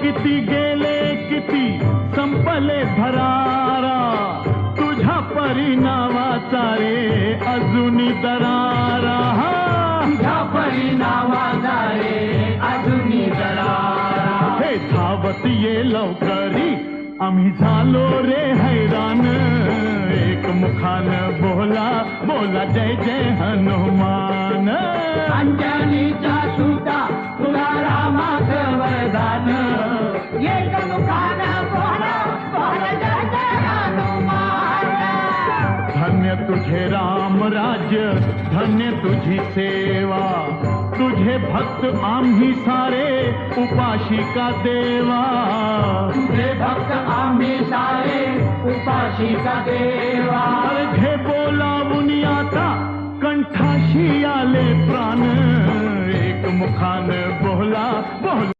किती गेले किती संपले भरारा, तुझ्या परिणामाचा रे अजूनी दरारा, तुझ्या परिणामाचा रे अजूनी दरारा. हे धावत ये लवकरी आम्ही झालो रे हैराण, एक मुखान बोला बोला जय जय हनुमान. अंजनीच्या सुता तुला रामाचं वरदान, एक मुखानं बोला बोला जय जय हनुमान. धन्य तुझे राम राज्य, धन्य तुझी सेवा, तुझे भक्त आम्ही सारे उपाशिका देवा. तुझे भक्त आम्ही सारे उपाशिका देवा. घे बोलावून आता कंठाशी आले प्राण, एक मुखान बोला बोला